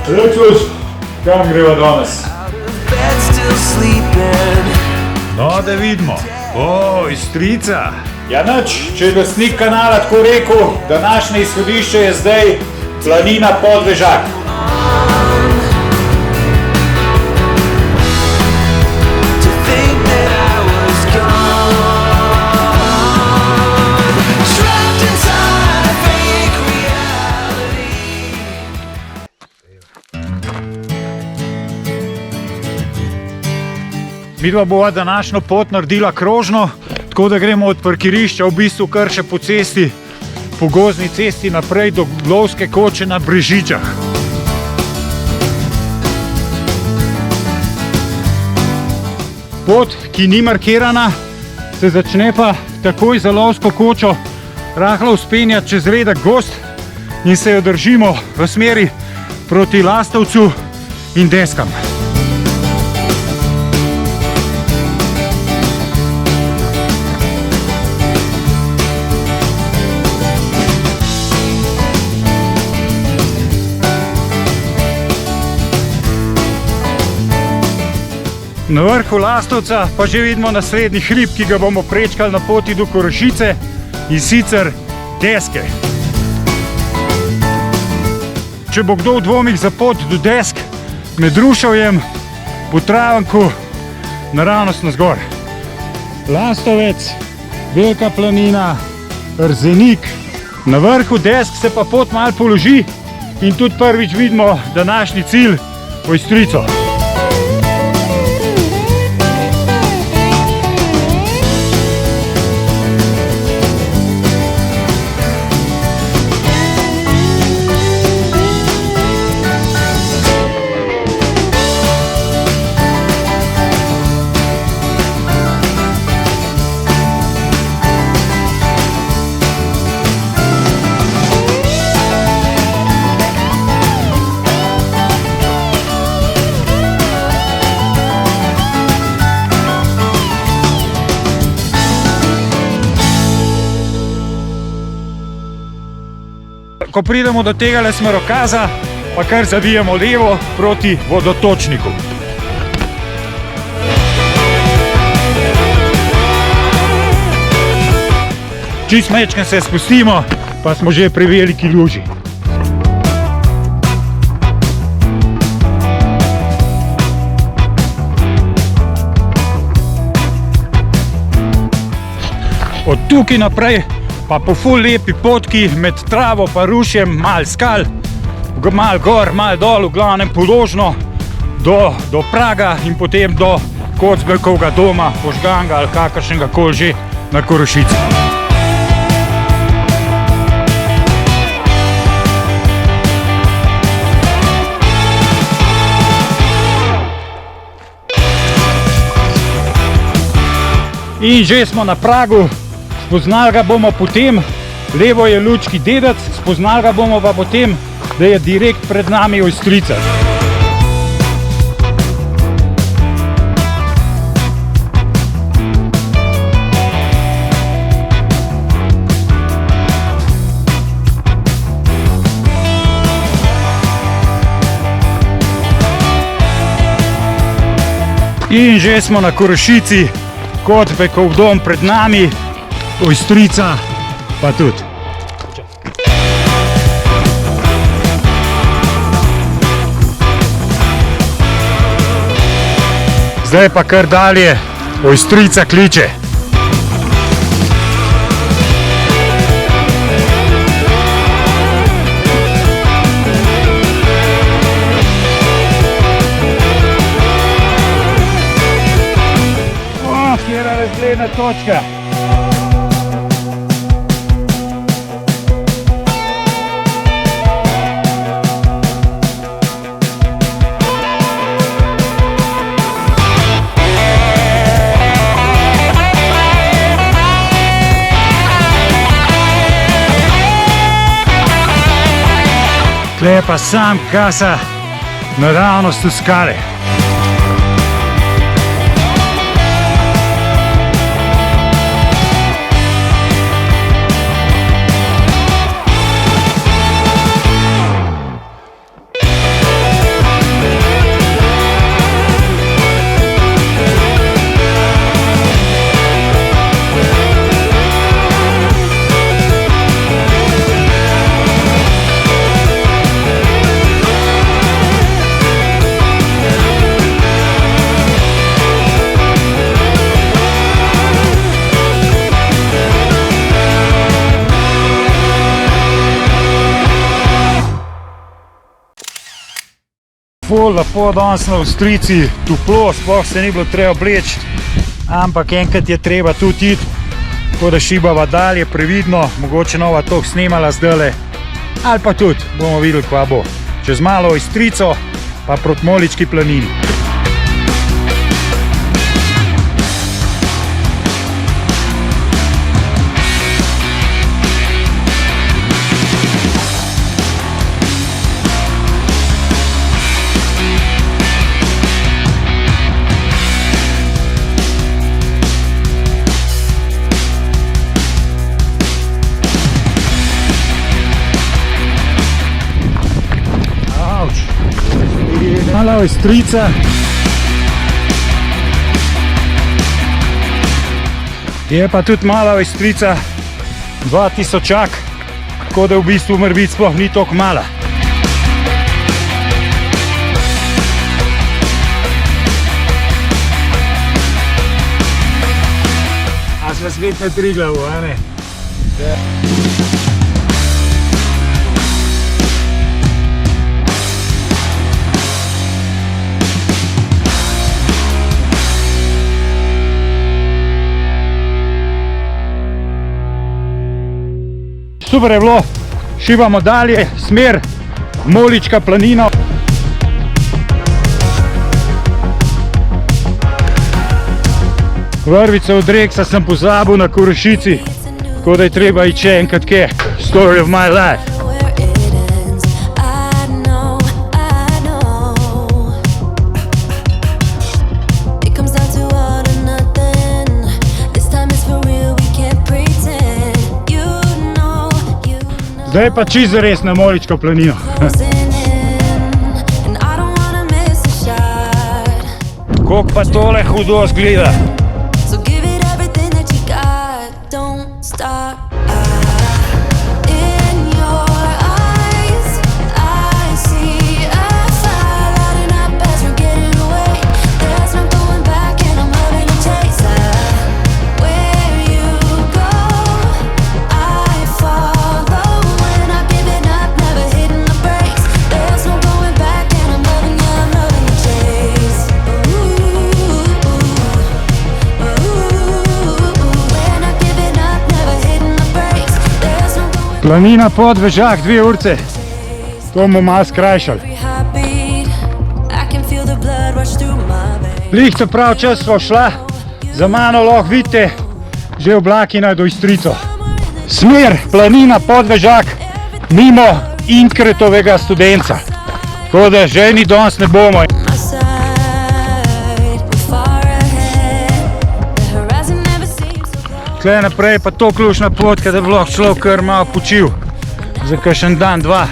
Lečuš, kam greva danes? No, da vidimo. O, Istrica. Ja nič, če je glasnik kanala tako rekel, današnje izhodišče je zdaj planina Podležak. Midva bova današnjo pot naredila krožno, tako da gremo od parkirišča v bistvu kar še po cesti, po gozdni cesti naprej do lovske koče na Brežičah. Pot, ki ni markirana, se začne pa takoj za lovsko kočo rahlo vzpenjati čez redek gozd in se jo držimo v smeri proti Lastovcu in Deskam. Na vrhu Lastovca pa že vidimo naslednji hrib, ki ga bomo prečkali na poti do Korošice, in sicer Deske. Če bo kdo v dvomih za pot do Desk, med Ruševjem, po Travanku, naravnost navzgor. Lastovec, Velika planina, Rzenik. Na vrhu Desk se pa pot malo položi in tudi prvič vidimo današnji cilj, Ojstrico. Ko pridemo do tega smerokaza, pa kar zavijamo levo proti vodotočniku. Čist majčkeno se spustimo, pa smo že pri veliki luži. Od tukaj naprej pa po ful lepi potki med travo pa rušjem, mal skal, mal gor, mal dol, v glavnem položno do praga in potem do Kocberkovega doma, požganga ali kakršnega koli že na Korošici. In že smo na pragu. Spoznali ga bomo potem, levo je Lučki Dedec, spoznali ga bomo pa potem, da je direkt pred nami Ojstrica. In že smo na Korošici, Kocberkov dom pred nami, Ojstrica pa tudi. Zdaj pa kar dalje, Ojstrica kliče. Katera razgledna točka. Tle je pa sam kasa naravnost v skale. Ful lepo danes na Avstrijci, toplo, sploh se ni bilo treba obleči, ampak enkrat je treba tudi iti, tako da šibava dalje, previdno, mogoče nova tok snemala zdajle, ali pa tudi bomo videli, kva bo. Čez malo Avstrijco, pa proti Molički planini. Mala Avstrijca. Je pa tudi mala Avstrijca 2000-ak, tako da v bistvu mora biti sploh ni toliko mala. A sva spet na Triglavu, a ne? Super je bilo, šibamo dalje, smer Molička planina. Vrvice od Reksa sem pozabil na Korošici, tako da je treba iti še enkrat kje. Story of my life. Zdaj pa čisto res na Moličko planino. Kako pa tole hudo zgleda. Planina Podvežak, 2 urce. To bomo malo skrajšali. Glih ta prav čas sva šla, za mano lahko vidite že oblaki nad Avstrijco. Smer Planina Podvežak, mimo Inkretovega Studenca. Tako da ženi danes ne bomo. Tukaj naprej pa to ključna potka, da bi lahko človek kar malo počil za kakšen dan, dva.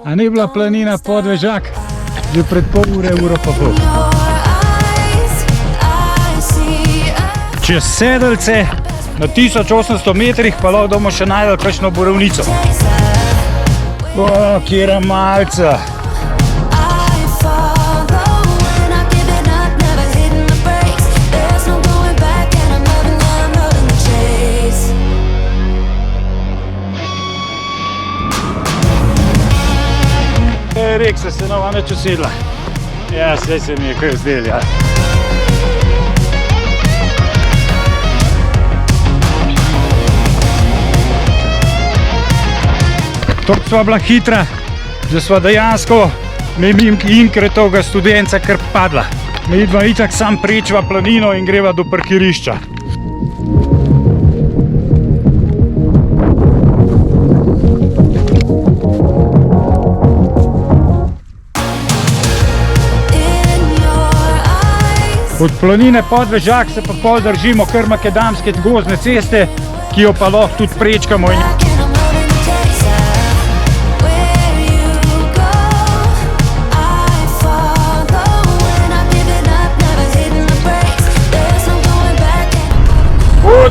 A ni bila Planina Podvežak že pred pol ure, uro pa pol. Čez Sedlce na 1800 metrih pa lahko bomo še najdel kakšno borovnico. O, kjera malca. Reksa se nova neč usedla. Ja, zdaj se mi je kaj zdel, ja. Toliko sva bila hitra, da sva dejansko mimo Inkretovega Studenca kar padla. Mi dva itak sam prečva planino in greva do parkirišča. Od Planine Podvežak se pa pol držimo kar makadamske gozdne ceste, ki jo pa lahko tudi prečkamo.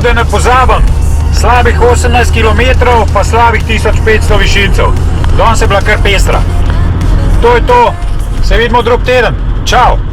Da ne pozabim, slabih 18 km pa slabih 1500 višincev. Danes je bila kar pestra. To je to, se vidimo drug teden. Čau!